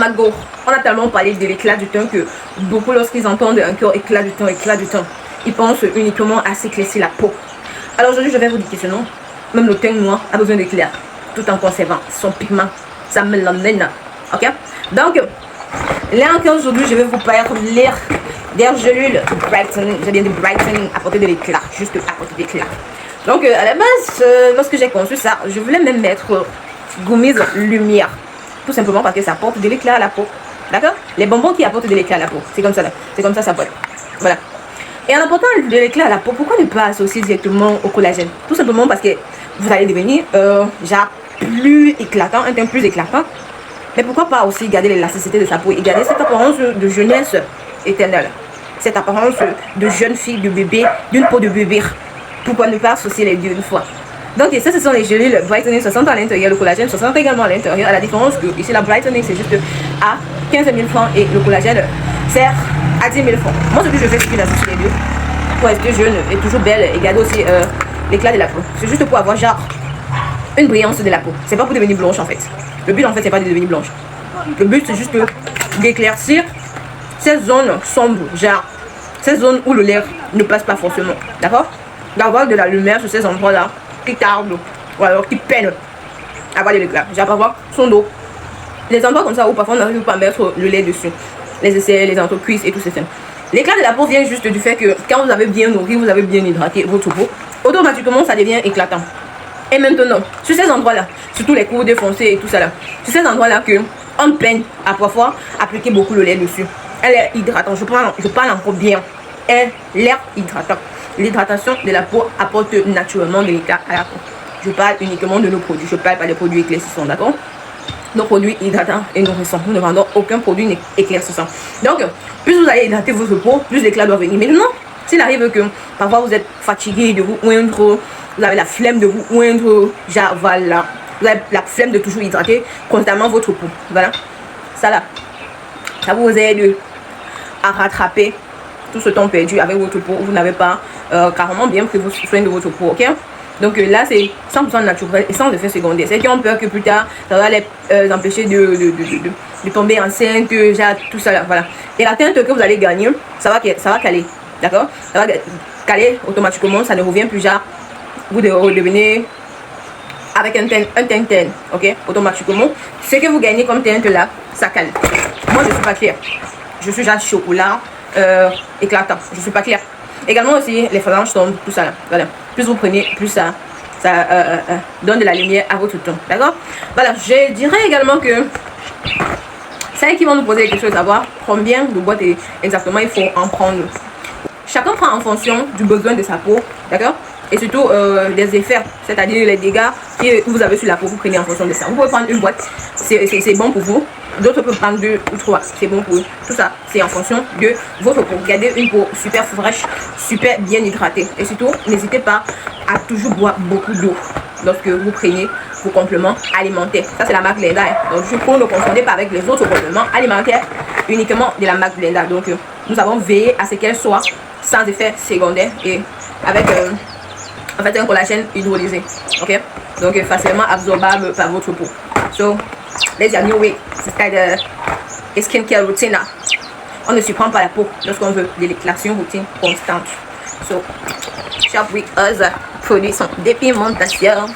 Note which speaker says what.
Speaker 1: Mago, on a tellement parlé de l'éclat du teint que beaucoup lorsqu'ils entendent un cœur éclat du teint, ils pensent uniquement à s'éclaircir la peau. Alors aujourd'hui je vais vous dire que sinon, même le teint noir a besoin d'éclair, tout en conservant son pigment, sa mélanine. Ok? Donc, là encore aujourd'hui je vais vous parler des gélules brightening, j'ai bien dit brightening, apporter de l'éclat, juste apporter de l'éclat. Donc à la base, lorsque j'ai conçu ça, je voulais même mettre gommise lumière. Tout simplement parce que ça apporte de l'éclat à la peau. D'accord? Les bonbons qui apportent de l'éclat à la peau. C'est comme ça là. C'est comme ça ça peut être. Voilà. Et en apportant de l'éclat à la peau, pourquoi ne pas associer directement au collagène? Tout simplement parce que vous allez devenir genre plus éclatant, un teint plus éclatant. Mais pourquoi pas aussi garder l'élasticité de sa peau et garder cette apparence de jeunesse éternelle. Cette apparence de jeune fille, de bébé, d'une peau de bébé. Pourquoi ne pas associer les deux une fois? Donc ça ce sont les gélules brightening 60 à l'intérieur, le collagène 60 également à l'intérieur, à la différence que ici la brightening c'est juste à 15 000 francs et le collagène sert à 10 000 francs. Moi ce que je fais c'est que j'associe les deux pour rester jeune et toujours belle et garder aussi l'éclat de la peau. C'est juste pour avoir genre une brillance de la peau. C'est pas pour devenir blanche en fait. Le but en fait c'est pas de devenir blanche. Le but c'est juste d'éclaircir ces zones sombres, genre ces zones où le lait ne passe pas forcément. D'accord? D'avoir de la lumière sur ces endroits là qui tardent ou alors qui peinent à avoir de l'éclat. J'ai pas voir son dos. Les endroits comme ça où parfois on n'arrive pas à mettre le lait dessus. Les aisselles, les entrecuisses et tout ça. L'éclat de la peau vient juste du fait que quand vous avez bien nourri, vous avez bien hydraté votre peau, automatiquement ça devient éclatant. Et maintenant, sur ces endroits là, surtout les coups défoncés et tout ça là, sur ces endroits là que on peine à parfois appliquer beaucoup le lait dessus. Elle est hydratante, je parle encore bien. Elle l'air hydratant. L'hydratation de la peau apporte naturellement de l'éclat à la peau. Je parle uniquement de nos produits, je parle pas des produits éclaircissants, d'accord? Nos produits hydratants et nourrissants. Nous ne vendons aucun produit éclaircissant. Donc, plus vous allez hydrater votre peau, plus l'éclat doit venir. Maintenant, s'il arrive que parfois vous êtes fatigué de vous oindre, vous avez la flemme de vous oindre, genre voilà, vous avez la flemme de toujours hydrater constamment votre peau. Voilà, ça là, ça vous aide à rattraper tout ce temps perdu avec votre peau. Vous n'avez pas carrément bien pris soin de votre peau, ok? Donc là c'est 100% naturel et sans effet secondaire. C'est qui ont peur que plus tard ça va les empêcher de tomber enceinte, genre tout ça là, voilà. Et la teinte que vous allez gagner, ça va caler, d'accord? Ça va caler automatiquement, ça ne revient plus genre vous redevenez avec un teint, ok? Automatiquement, ce que vous gagnez comme teinte là, ça cale. Moi je suis pas claire, je suis genre chocolat éclatant, je suis pas claire. Également aussi les phalanges tombent, tout ça là, voilà. Plus vous prenez, plus ça donne de la lumière à votre teint, d'accord? Voilà, je dirais également que celles qui vont nous poser quelque chose à voir, combien de boîtes exactement il faut en prendre. Chacun prend en fonction du besoin de sa peau, d'accord? Et surtout des effets, c'est-à-dire les dégâts que vous avez sur la peau, vous prenez en fonction de ça. Vous pouvez prendre une boîte, c'est bon pour vous. D'autres peuvent prendre 2 ou 3, c'est bon pour eux. Tout ça, c'est en fonction de votre peau. Gardez une peau super fraîche, super bien hydratée. Et surtout, n'hésitez pas à toujours boire beaucoup d'eau lorsque vous prenez vos compléments alimentaires. Ça, c'est la marque Blenda. Donc, je ne le confondez pas avec les autres compléments alimentaires, uniquement de la marque Blenda. Donc, nous avons veillé à ce qu'elle soit sans effet secondaire et avec en fait un collagène hydrolysé, ok? Donc facilement absorbable par votre peau. So, let's new way. C'est de skincare routine. On ne surprend pas la peau lorsqu'on veut de l'éclatation routine constante. So, shop with us, produits sont dépigmentation.